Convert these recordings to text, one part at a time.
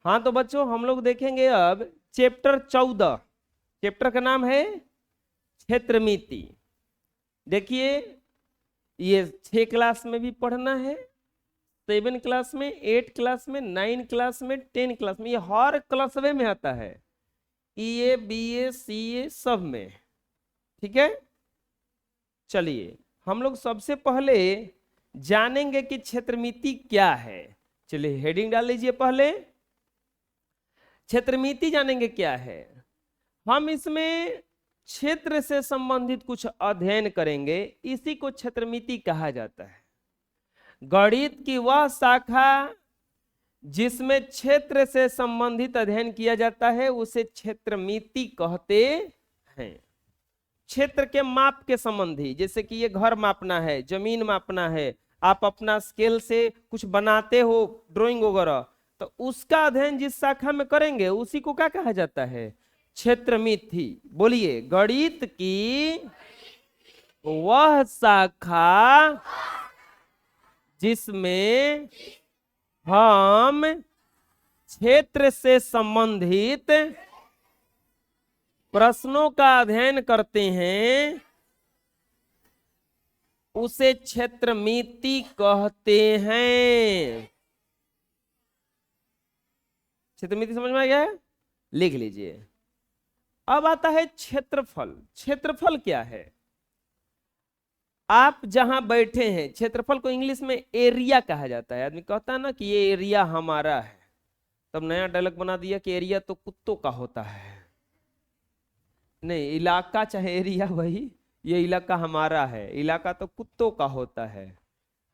हाँ तो बच्चों हम लोग देखेंगे अब चैप्टर 14। चैप्टर का नाम है क्षेत्रमिति। देखिए ये 6 क्लास में भी पढ़ना है, 7 क्लास में, 8 क्लास में, 9 क्लास में, 10 क्लास में, ये हर क्लासवे में आता है, EA BA CA सब में। ठीक है, चलिए हम लोग सबसे पहले जानेंगे कि क्षेत्रमिति क्या है। चलिए हेडिंग डाल लीजिए। पहले क्षेत्रमिति जानेंगे क्या है। हम इसमें क्षेत्र से संबंधित कुछ अध्ययन करेंगे, इसी को क्षेत्रमिति कहा जाता है। गणित की वह शाखा जिसमें क्षेत्र से संबंधित अध्ययन किया जाता है उसे क्षेत्रमिति कहते हैं। क्षेत्र के माप के संबंधी, जैसे कि ये घर मापना है, जमीन मापना है, आप अपना स्केल से कुछ बनाते हो ड्राइंग वगैरह, तो उसका अध्ययन जिस शाखा में करेंगे उसी को क्या कहा जाता है? क्षेत्रमिति। बोलिए, गणित की वह शाखा जिसमें हम क्षेत्र से संबंधित प्रश्नों का अध्ययन करते हैं उसे क्षेत्रमिति कहते हैं। क्षेत्रमिति समझ में आ गया? लिख लीजिए। अब आता है क्षेत्रफल। क्षेत्रफल क्या है? आप जहां बैठे हैं, क्षेत्रफल को इंग्लिश में एरिया कहा जाता है। आदमी कहता है ना कि ये एरिया हमारा है, तब नया डायलॉग बना दिया कि एरिया तो कुत्तों का होता है। नहीं, इलाका चाहे एरिया वही, ये इलाका हमारा है, इलाका तो कुत्तों का होता है,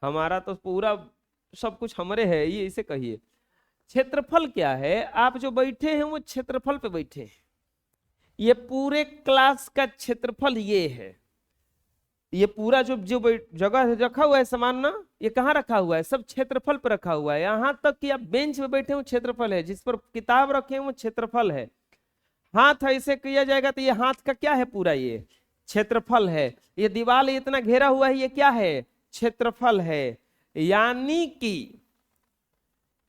हमारा तो पूरा सब कुछ हमारे है, ये इसे कहिए। क्षेत्रफल क्या है? आप जो बैठे हैं वो क्षेत्रफल पे बैठे हैं। ये पूरे क्लास का क्षेत्रफल ये है। ये पूरा जो जो जगह रखा हुआ है सामान ना, ये कहाँ रखा हुआ है? सब क्षेत्रफल पर रखा हुआ है। यहाँ तक कि आप बेंच पे बैठे हो क्षेत्रफल है, जिस पर किताब रखे हैं वो क्षेत्रफल है। हाथ ऐसे किया जाएगा तो ये हाथ का क्या है? पूरा ये क्षेत्रफल है। ये दीवार इतना घेरा हुआ है, ये क्या है? क्षेत्रफल है। यानी कि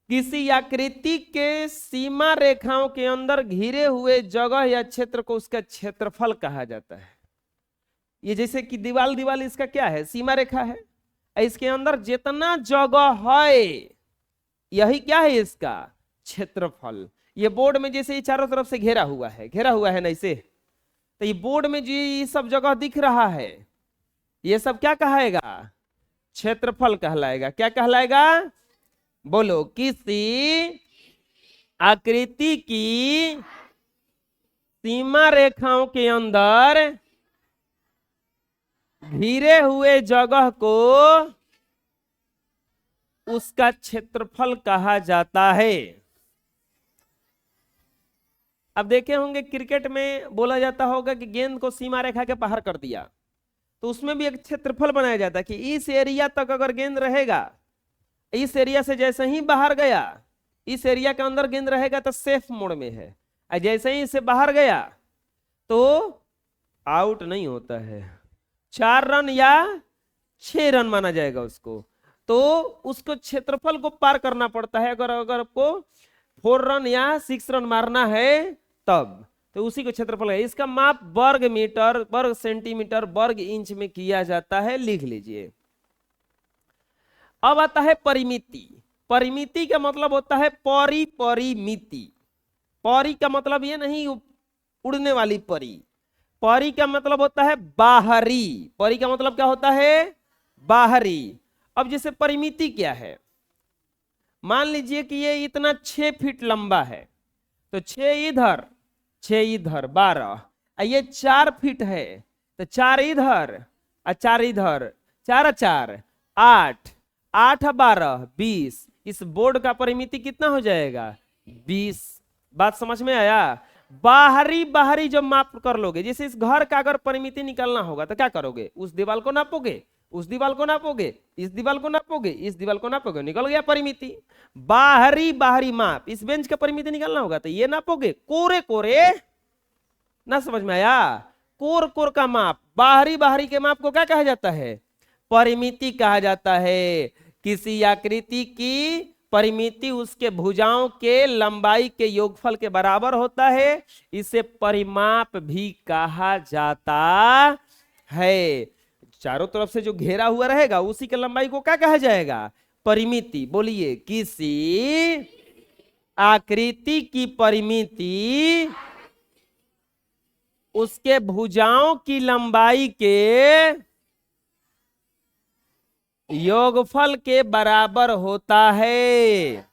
किसी आकृति के सीमा रेखाओं के अंदर घिरे हुए जगह या क्षेत्र को उसका क्षेत्रफल कहा जाता है। ये जैसे कि दीवाल इसका क्या है? सीमा रेखा है। इसके अंदर जितना जगह है यही क्या है? इसका क्षेत्रफल। ये बोर्ड में जैसे ये चारों तरफ से घेरा हुआ है ना इसे, तो ये बोर्ड में जो ये सब जगह दिख रहा है ये सब क्या कहाएगा? क्षेत्रफल कहलाएगा। क्या कहलाएगा? बोलो। किसी आकृति की सीमा रेखाओं के अंदर घिरे हुए जगह को उसका क्षेत्रफल कहा जाता है। अब देखे होंगे क्रिकेट में बोला जाता होगा कि गेंद को सीमा रेखा के बाहर कर दिया, तो उसमें भी एक क्षेत्रफल बनाया जाता है कि इस एरिया तक अगर गेंद रहेगा, इस एरिया से जैसे ही बाहर गया, इस एरिया के अंदर गेंद रहेगा तो सेफ मोड में है, और जैसे ही इसे बाहर गया तो आउट नहीं होता है, 4 रन या 6 रन माना जाएगा उसको। तो उसको क्षेत्रफल को पार करना पड़ता है। अगर आपको 4 रन या 6 रन मारना है तब, तो उसी को क्षेत्रफल है। इसका माप वर्ग मीटर, वर्ग सेंटीमीटर, वर्ग इंच में किया जाता है। लिख लीजिए। अब आता है परिमिति। परिमिति का मतलब होता है परिमिति। परी का मतलब ये नहीं उड़ने वाली परी, परी का मतलब होता है बाहरी। परी का मतलब क्या होता है? बाहरी। अब जैसे परिमिति क्या है, मान लीजिए कि ये इतना 6 फीट लंबा है, तो 6 इधर 6 इधर 12, ये 4 फीट है तो 4 इधर और 4 इधर, 4 4 8, 8 12 20। इस बोर्ड का परिमिति कितना हो जाएगा? 20। बात समझ में आया? बाहरी जब माप कर लोगे, जैसे इस घर का अगर परिमिति निकालना होगा तो क्या करोगे? उस दीवार को नापोगे, उस दीवार को नापोगे, इस दीवार को नापोगे, इस दीवार को नापोगे, निकल गया परिमिति। बाहरी माप। इस बेंच का परिमिति निकालना होगा तो ये नापोगे, कोरे ना समझ में आया? कोर का माप, बाहरी के माप को क्या कहा जाता है? परिमिति कहा जाता है। किसी आकृति की परिमिति उसके भुजाओं के लंबाई के योगफल के बराबर होता है, इसे परिमाप भी कहा जाता है। चारों तरफ से जो घेरा हुआ रहेगा उसी के लंबाई को क्या कहा जाएगा? परिमिति। बोलिए, किसी आकृति की परिमिति उसके भुजाओं की लंबाई के योगफल के बराबर होता है।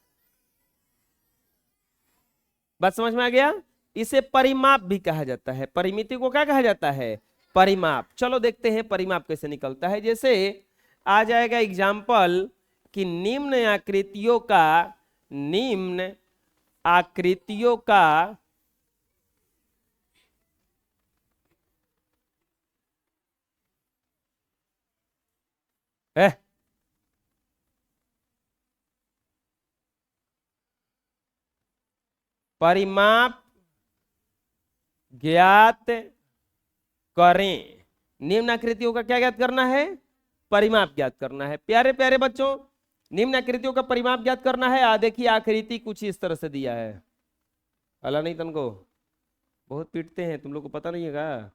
बात समझ में आ गया? इसे परिमाप भी कहा जाता है। परिमिति को क्या कहा जाता है? परिमाप। चलो देखते हैं परिमाप कैसे निकलता है। जैसे आ जाएगा एग्जाम्पल कि निम्न आकृतियों का परिमाप ज्ञात करें। निम्न आकृतियों का क्या ज्ञात करना है? परिमाप ज्ञात करना है। प्यारे प्यारे बच्चों, निम्न आकृतियों का परिमाप ज्ञात करना है। देखिए आकृति कुछ इस तरह से दिया है। अला नहीं तनको बहुत पीटते हैं, तुम लोग को पता नहीं है का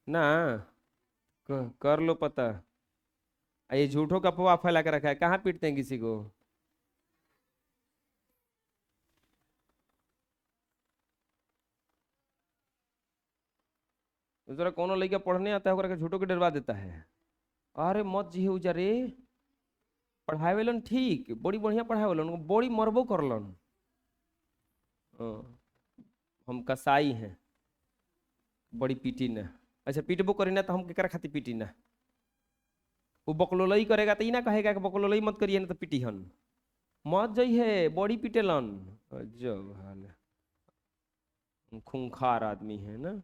ना? कर लो पता। ये झूठों का अफवाह फैला के रखा है। कहाँ पीटते हैं किसी को? दूसरा कोनो लड़का पढ़ने आता है झूठों के डरवा देता है। अरे मत जी उजरे पढ़ाए वेलन ठीक, बड़ी बढ़िया पढ़ाए वेलन, बड़ी मरबो करलन। हम कसाई हैं, बड़ी पीटी न। अच्छा पीटबो करी ना तो हम केकरा खातिर पीटी ना? वो बकलोलई करेगा तो ना कहेगा कि बकलोलई मत करिए ना तो पीटी हन। मत जई है, बड़ी पीटेलन। अजब हाल है, खूंखार आदमी है ना।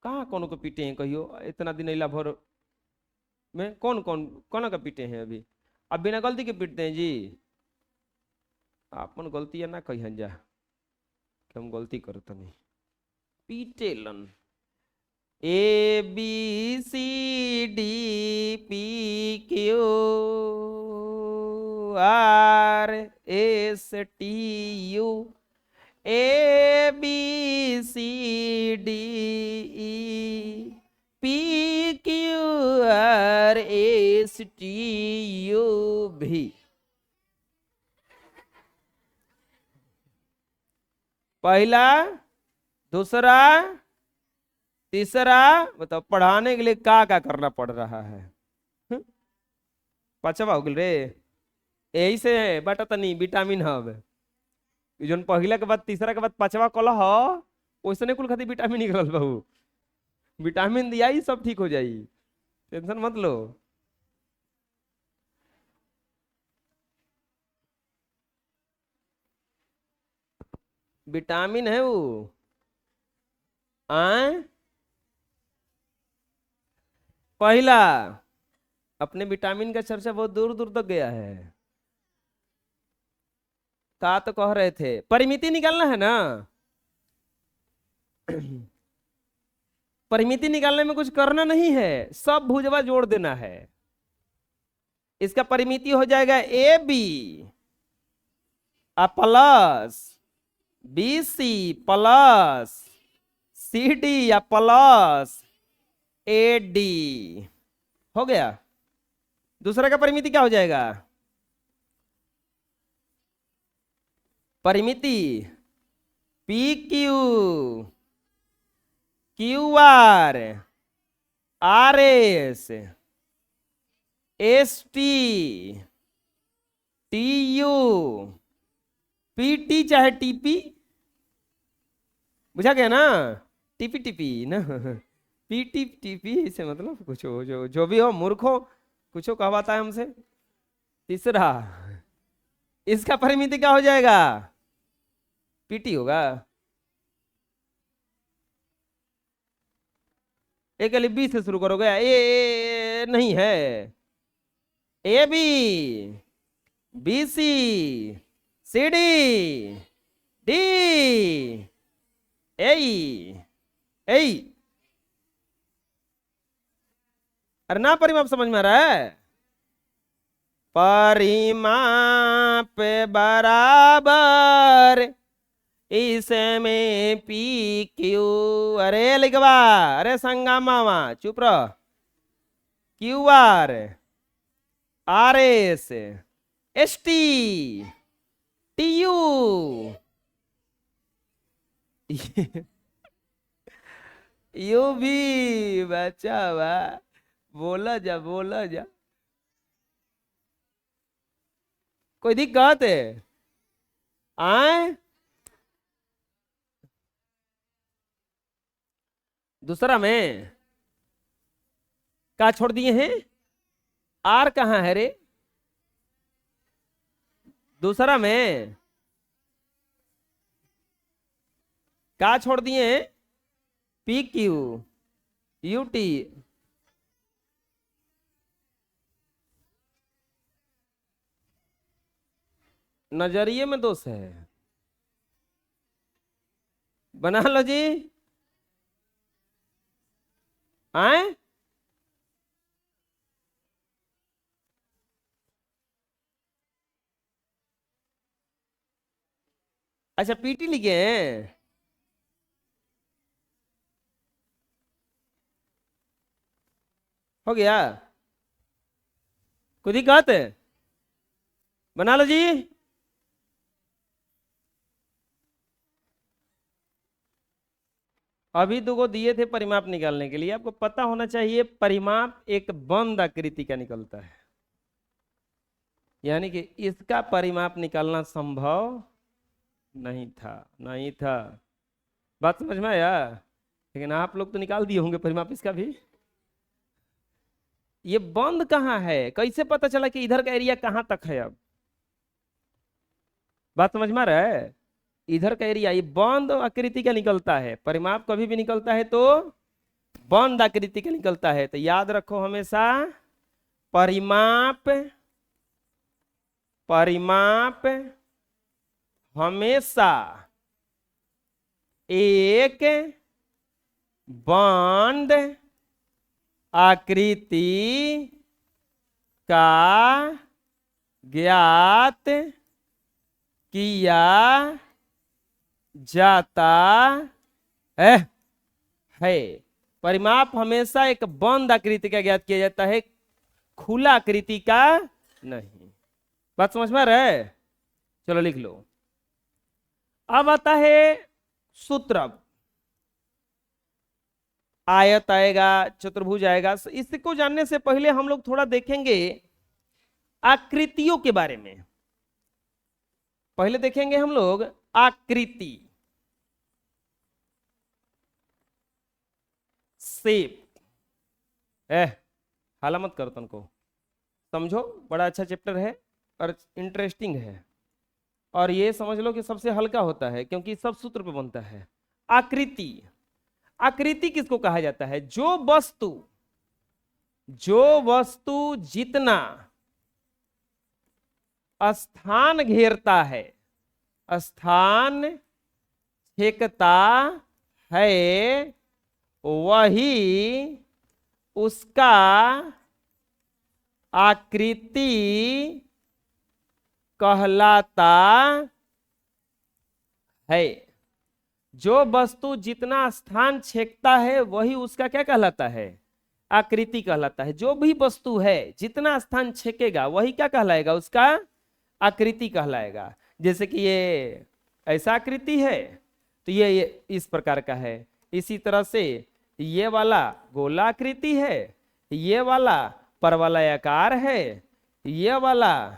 कहाँ कौन को पीटे हैं कहियो? इतना दिन अला भर में कौन का पीटे हैं अभी? अब बिना गलती के पीटते हैं जी। अपन गलती है ना कही जा कि हम गलती करते नहीं। पीटे लन। A B C D P Q R S T U A B C D E P Q R S T U भी। पहला, दूसरा, तीसरा। बताओ पढ़ाने के लिए क्या करना पड़ रहा है? पांचवा हो गल रे। यही से बटा तनी विटामिन हब जोन पहला के बाद तीसरा के बाद पांचवा कल वैसे कुल खातिर विटामिन निकल बहू। विटामिन दिया ही सब ठीक हो जाई, टेंशन मत लो। विटामिन है वो। पहला, अपने विटामिन का चर्चा बहुत दूर दूर तक गया है। का तो कह रहे थे परिमिति निकालना है ना। परिमिति निकालने में कुछ करना नहीं है, सब भुजवा जोड़ देना है। इसका परिमिति हो जाएगा A B plus B C plus C D या प्लस ए डी। हो गया। दूसरा का परिमिति क्या हो जाएगा? परिमिति P Q Q R R S S T T U P T चाहे टीपी। बुझा गया ना? टीपी टीपी ना, पी टी टीपी से मतलब कुछ हो, जो भी हो मूर्ख हो कुछ कहवाता है हमसे। तीसरा, इसका परिमिति क्या हो जाएगा? पीटी होगा। एक अली बी से शुरू करोगे। ए नहीं है, A B B C C D D A A अरे ना परिमाप समझ में आ रहा है? परिमाप बराबर इसमें पी क्यू, अरे लिखवा, अरे संगा मामा चुप रहो, Q R R S S T T you you भी, बच्चा वाह, बोला जा बोला जा, कोई दिक्कत है? आए दूसरा में क्या छोड़ दिए हैं? आर कहाँ है रे? दूसरा में क्या छोड़ दिए हैं? पी क्यू यू टी, नजरिए में दोष है, बना लो जी। आए अच्छा पीटी लिखे हैं, हो गया, कोई दिक्कत है? बना लो जी। अभी दो दिए थे परिमाप निकालने के लिए, आपको पता होना चाहिए परिमाप एक बंद आकृति का निकलता है, यानी कि इसका परिमाप निकालना संभव नहीं था, नहीं था। बात समझ में आया? लेकिन आप लोग तो निकाल दिए होंगे परिमाप इसका भी। ये बंद कहाँ है, कैसे पता चला कि इधर का एरिया कहाँ तक है? अब बात समझ में आ रहा है? इधर का एरिया ये बंद आकृति का निकलता है, परिमाप कभी भी निकलता है तो बंद आकृति का निकलता है। तो याद रखो हमेशा परिमाप, परिमाप हमेशा एक बंद आकृति का ज्ञात किया जाता है। परिमाप हमेशा एक बंद आकृति का ज्ञात किया जाता है, खुला आकृति का नहीं। बात समझ में आ रहा है? चलो लिख लो। अब आता है सूत्र, आयत आएगा, चतुर्भुज आएगा। इसको जानने से पहले हम लोग थोड़ा देखेंगे आकृतियों के बारे में। पहले देखेंगे हम लोग आकृति, शेप। हाला मत करो तनको, समझो बड़ा अच्छा चैप्टर है और इंटरेस्टिंग है, और ये समझ लो कि सबसे हल्का होता है क्योंकि सब सूत्र पे बनता है। आकृति, आकृति किसको कहा जाता है? जो वस्तु जितना स्थान घेरता है, स्थान छेकता है, वही उसका आकृति कहलाता है। जो वस्तु जितना स्थान छेकता है वही उसका क्या कहलाता है? आकृति कहलाता है। जो भी वस्तु है जितना स्थान छेकेगा वही क्या कहलाएगा? उसका आकृति कहलाएगा। जैसे कि ये ऐसा आकृति है तो ये इस प्रकार का है, इसी तरह से ये वाला गोलाकृति है, ये वाला परवलयाकार है, ये वाला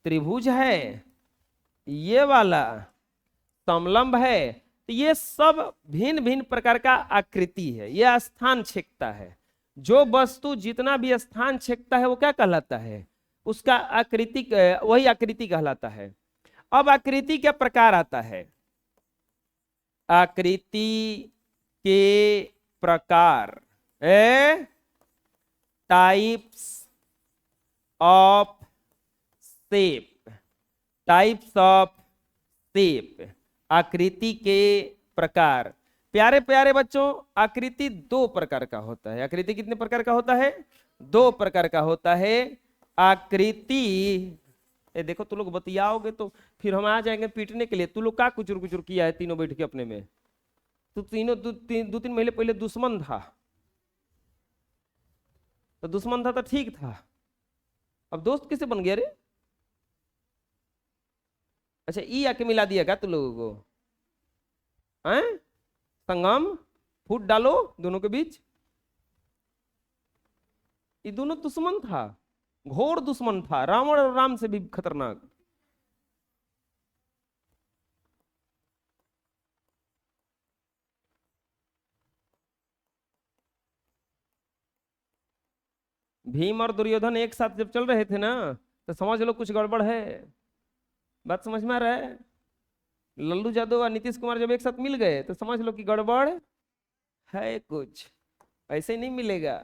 त्रिभुज है, ये वाला समलंब है। तो ये सब भिन्न भिन्न प्रकार का आकृति है, ये स्थान छेकता है। जो वस्तु जितना भी स्थान छेकता है वो क्या कहलाता है? उसका आकृति, वही आकृति कहलाता है। अब आकृति का प्रकार आता है, आकृति के प्रकार, types of shape, types of shape, आकृति के प्रकार। प्यारे प्यारे बच्चों, आकृति दो प्रकार का होता है। आकृति कितने प्रकार का होता है? दो प्रकार का होता है। आकृति, ये देखो तुम लोग बतियाओगे तो फिर हम आ जाएंगे पीटने के लिए। तू लोग का कुचुर कुचुर किया है तीनों बैठ के अपने में? तू तीनों दो तीन महीने पहले दुश्मन था, तो दुश्मन था तो ठीक था, अब दोस्त कैसे बन गया रे? अच्छा, ई आके मिला दिया क्या तुम लोगों को? हैं? संगम फूट डालो दोनों के बीच। ये दोनों दुश्मन था, घोर दुश्मन था, रावण और राम से भी खतरनाक। भीम और दुर्योधन एक साथ जब चल रहे थे ना, तो समझ लो कुछ गड़बड़ है। बात समझ में आ रहा है? लल्लू यादव और नीतीश कुमार जब एक साथ मिल गए तो समझ लो कि गड़बड़ है कुछ, ऐसे नहीं मिलेगा।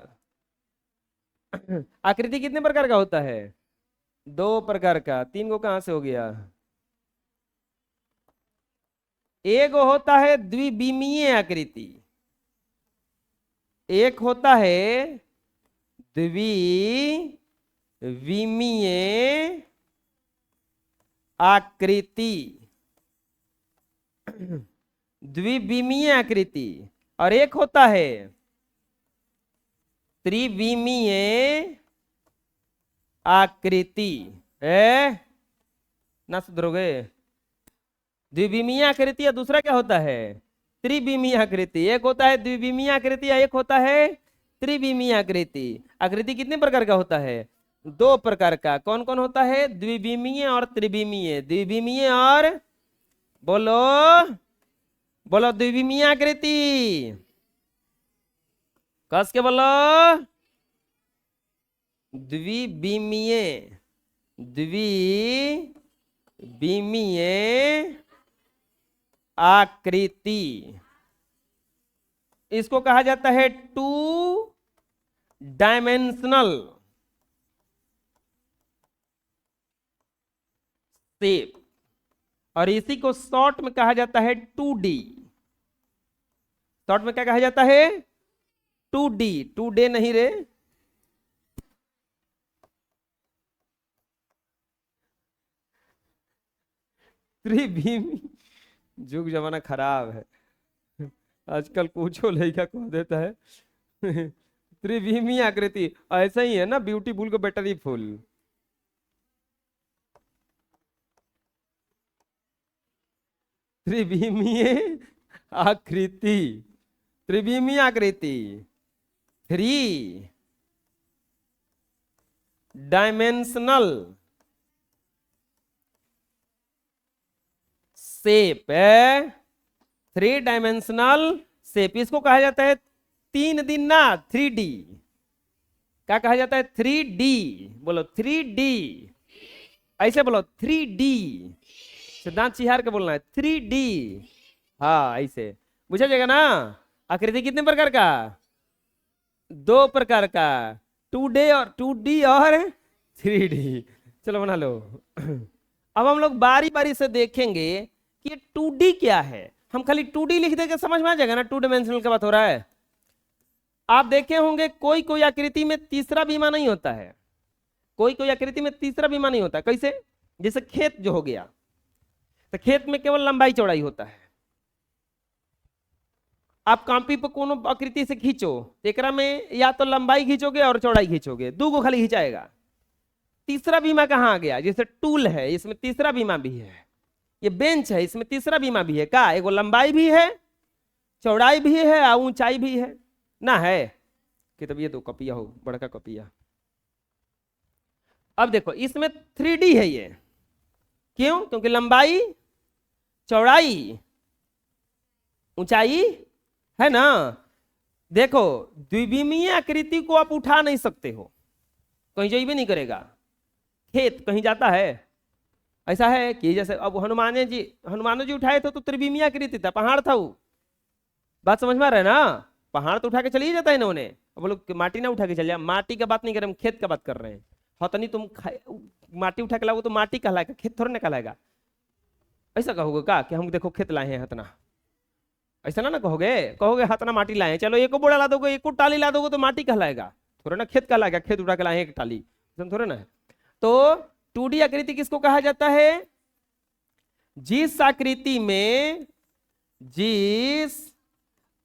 आकृति कितने प्रकार का होता है? दो प्रकार का। तीन को कहां से हो गया? एक होता है द्विविमीय आकृति, एक होता है द्विविमीय आकृति। द्विविमीय आकृति। और एक होता है त्रिविमीय आकृति। है ना? सुधरोगे? द्विविमीय आकृति, या दूसरा क्या होता है? त्रिविमीय आकृति। एक होता है द्विविमीय आकृति, एक होता है त्रिविमीय आकृति। आकृति कितने प्रकार का होता है? दो प्रकार का। कौन कौन होता है? द्विविमीय और त्रिविमीय। द्विविमीय और बोलो बोलो द्विविमीय आकृति, कस के बोलो। द्विविमीय, द्विविमीय आकृति, इसको कहा जाता है टू डायमेंशनल शेप, और इसी को शॉर्ट में कहा जाता है 2D। शॉर्ट में क्या कहा जाता है? 2D। 2D नहीं रे, त्रिविमी। जुग जमाना खराब है, आजकल पूछो लड़का कह देता है त्रिविमी आकृति। ऐसा ही है ना, ब्यूटीफुल को बैटरी फुल। त्रिविमीय आकृति, त्रिविमीय आकृति, 3 डायमेंशनल शेप है। 3 डायमेंशनल शेप, इसको कहा जाता है 3D ना 3D। क्या कहा जाता है? 3D। बोलो 3D, ऐसे बोलो 3D। सिद्धांत चिहार के बोलना है 3D। हाँ ऐसे बुझा जाएगा ना। आकृति कितने प्रकार का? दो प्रकार का, 2D और 3D। चलो बना लो। अब हम लोग बारी बारी से देखेंगे कि ये 2D क्या है। हम खाली 2D लिख देंगे समझ में आ जाएगा ना, 2 डायमेंशनल का बात हो रहा है। आप देखे होंगे कोई कोई आकृति में तीसरा बीमा नहीं होता है, कोई कोई आकृति में तीसरा बीमा नहीं होता। कैसे? जैसे खेत जो हो गया, तो खेत में केवल लंबाई चौड़ाई होता है। आप कॉपी पर कोनो आकृति से खींचो, एकरा में या तो लंबाई खींचोगे और चौड़ाई खींचोगे, दो को खाली खिंचाएगा। तीसरा बीमा कहाँ आ गया? जैसे टूल है, इसमें तीसरा बीमा भी है। ये बेंच है, इसमें तीसरा बीमा भी है। का एगो लंबाई भी है, चौड़ाई भी है और ऊंचाई भी है ना। है कि तब ये दो कपिया हो, बड़का कपिया। अब देखो इसमें 3D है ये, क्यों? क्योंकि लंबाई चौड़ाई ऊंचाई है ना। देखो द्विविमीय आकृति को आप उठा नहीं सकते हो, कहीं जाइए भी नहीं करेगा। खेत कहीं जाता है? ऐसा है कि जैसे अब हनुमान जी उठाए थे तो त्रिविमीय आकृति था, पहाड़ था वो। बात समझ में आ रहा है ना? पहाड़ तो उठा के चलिए जाता है ना उन्हें। अब बोलो माटी ना उठा के चल जाए, माटी का बात नहीं कर रहे हम, खेत का बात कर रहे हैं। हतनी तुम माटी उठा के लाओ तो माटी कहलाएगा, खेत थोड़ा ना कहलाएगा। ऐसा कहोगे का कि हम देखो खेत लाए हैं हतना? ऐसा ना ना कहोगे, कहोगे हाथ ना माटी लाए, चलो एक बोड़ा ला दोगे, एक टाली ला दोगे तो माटी कहलाएगा, थोड़ा ना खेत कहलाएगा, खेत उड़ा के लाए एक टाली, थोड़ा ना है। तो 2D आकृति किसको कहा जाता है? जिस आकृति में, जिस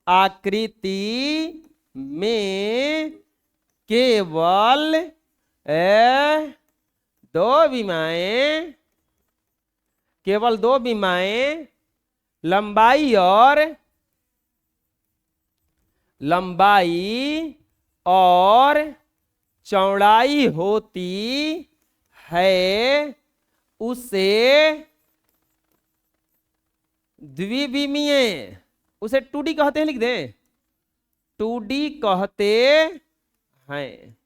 आकृति में केवल दो विमाएं, केवल दो विमाएं लंबाई और चौड़ाई होती है, उसे द्विविमीय, उसे 2D कहते हैं, लिख दें 2D कहते हैं।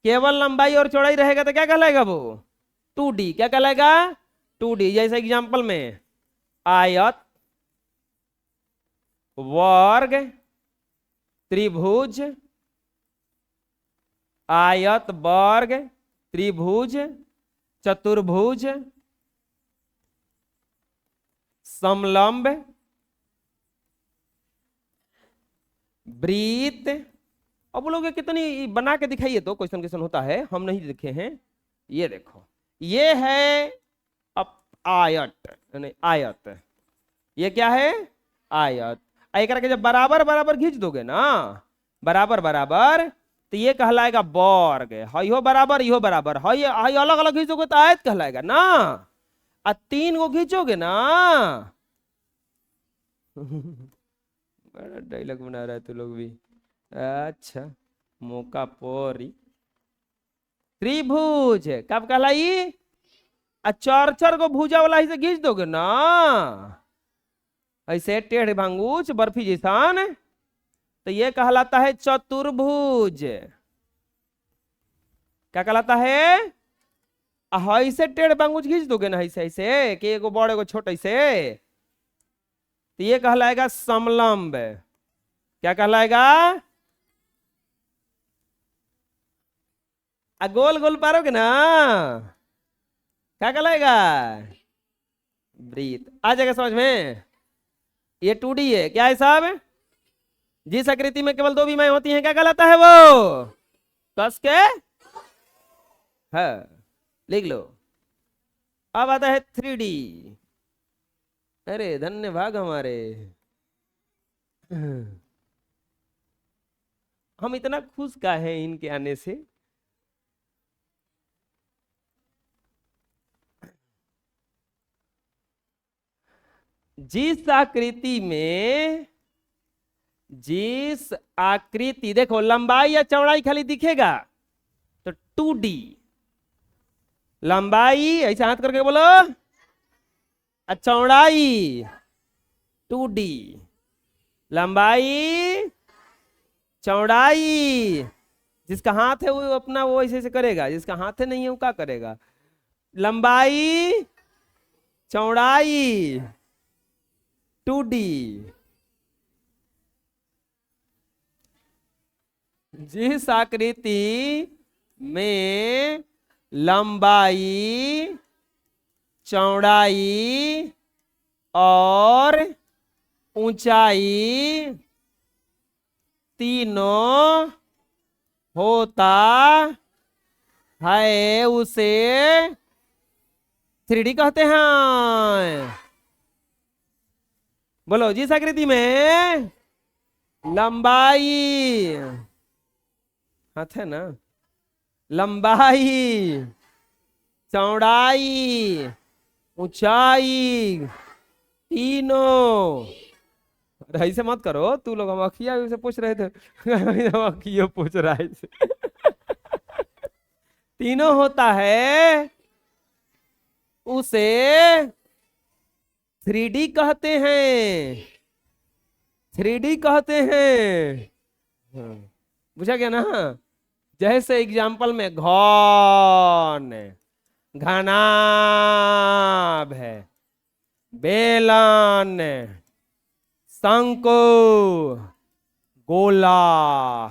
केवल लंबाई और चौड़ाई रहेगा तो क्या कहलाएगा वो? 2D। क्या कहलाएगा? 2D। जैसे एग्जांपल में आयत, वर्ग, त्रिभुज, आयत, वर्ग, त्रिभुज, चतुर्भुज, समलंब, वृत्त। अब बोलोगे कितनी बना के दिखाइए, तो क्वेश्चन होता है, हम नहीं देखे हैं। ये देखो, ये है आयत, नहीं आयत, ये क्या है? आयत। एक करके जब बराबर बराबर खींच दोगे ना, बराबर बराबर, तो ये कहलाएगा वर्ग। हो बराबर, इहो बराबर, हई अलग अलग खींचोगे तो आयत कहलाएगा ना। आ 3 को खींचोगे ना बड़ा डायलॉग बना रहा है तू लोग भी। अच्छा, मौका पोरी। त्रिभुज कब कहलाई? चर को भुजा वाला ऐसे खींच दोगे ना, ऐसे टेढ़ भांगूच बर्फी जैसान, तो ये कहलाता है चतुर्भुज। क्या कहलाता है? ऐसे टेढ़ भांगूच खींच दोगे ना, ऐसे ऐसे कि एगो बड़े एगो छोटे से, तो ये कहलाएगा समलंब। क्या कहलाएगा? गोल गोल पारोगे ना, क्या कहलाएगा? वृत्त। आ जाएगा समझ में? ये 2D है। क्या है साहब? जिस आकृति में केवल 2 विमाएं होती हैं, क्या कहलाता है वो? कस के है, लिख लो। अब आता है 3D। अरे धन्य भाग हमारे, हम इतना खुश का है इनके आने से। जिस आकृति में, जिस आकृति, देखो लंबाई या चौड़ाई खाली दिखेगा तो 2D। लंबाई ऐसे हाथ करके बोलो, चौड़ाई 2D। लंबाई, चौड़ाई, जिसका हाथ है वो अपना वो ऐसे ऐसे करेगा, जिसका हाथ है नहीं है वो क्या करेगा? लंबाई, चौड़ाई 2D। जिस आकृति में लंबाई, चौड़ाई और ऊंचाई तीनों होता है, उसे 3D कहते हैं। बोलो, जिस आकृति में लंबाई, हाथ है ना, लंबाई, चौड़ाई, ऊंचाई तीनों, ऐसे मत करो तू लोग, हम अखिया से पूछ रहे थे हम अखिया पूछ रहा है तीनों होता है, उसे 3D कहते हैं। 3D कहते हैं, बुझा गया ना? जैसे एग्जाम्पल में घन, घनाभ है, बेलन, शंकु, गोला,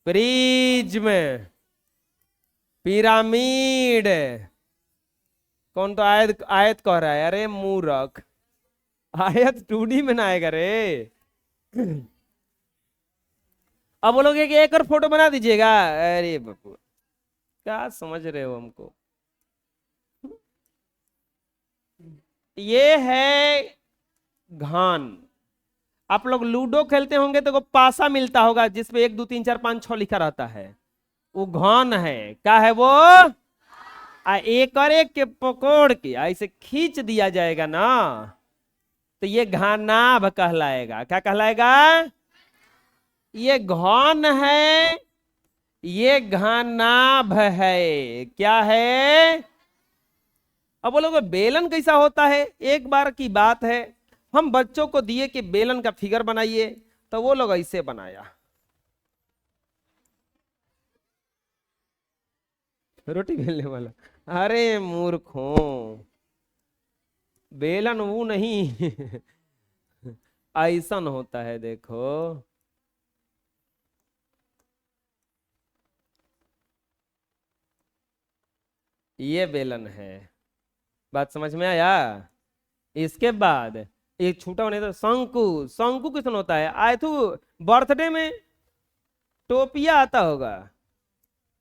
प्रिज्म, पिरामिड। कौन तो आयत आयत कह रहा है? अरे मूर्ख, आयत 2D में ना आएगा रे, अब बोलोगे कि एक और फोटो बना दीजिएगा, अरे बापू क्या समझ रहे हो हमको। ये है घान। आप लोग लूडो खेलते होंगे तो पासा मिलता होगा जिसपे 1 2 3 4 5 6 लिखा रहता है, वो घान है। क्या है वो? एक और एक के पकड़ के ऐसे खींच दिया जाएगा ना, तो ये घनाभ कहलाएगा। क्या कहलाएगा? ये घन है, ये घनाभ है। क्या है? अब बोलोगे बेलन कैसा होता है? एक बार की बात है, हम बच्चों को दिए कि बेलन का फिगर बनाइए, तो वो लोग ऐसे बनाया। रोटी बेलने वाला? अरे मूर्खों, बेलन वो नहीं ऐसन होता है, देखो। ये बेलन है। बात समझ में आया? इसके बाद एक छूटा होने तो शंकु। शंकु किसन होता है? आए तो बर्थडे में टोपिया आता होगा,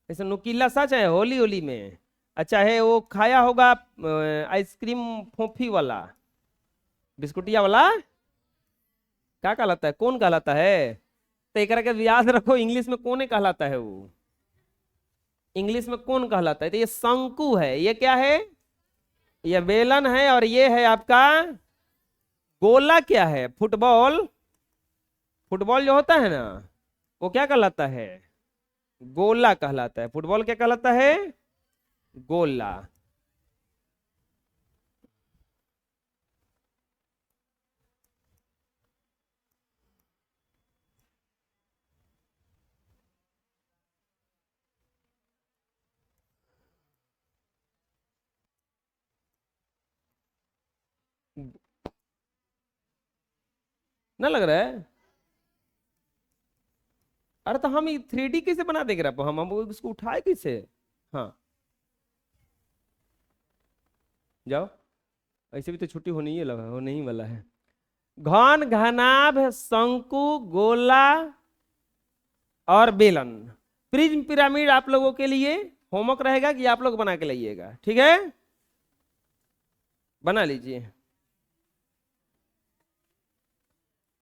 ऐसा नुकीला सा, चाहे होली होली में, अच्छा है वो खाया होगा आइसक्रीम फोफी वाला, बिस्कुटिया वाला। क्या कहलाता है? कौन कहलाता है? तो एक के याद रखो, इंग्लिश में कौन कहलाता है वो? इंग्लिश में कौन कहलाता है? तो ये शंकु है। ये क्या है? ये बेलन है। और ये है आपका गोला। क्या है? फुटबॉल। फुटबॉल जो होता है ना, वो क्या कहलाता है? गोला कहलाता है। फुटबॉल क्या कहलाता है? गोला। ना लग रहा है? अरे तो हम 3D कैसे बना देंगे? हम इसको उठाए कैसे? हाँ, जाओ। ऐसे भी तो छुट्टी होनी ही लगा, होने ही वाला है। घन, घनाभ, शंकु, गोला और बेलन। प्रिज्म पिरामिड आप लोगों के लिए होमवर्क रहेगा कि आप लोग बना के लाइएगा, ठीक है? बना लीजिए।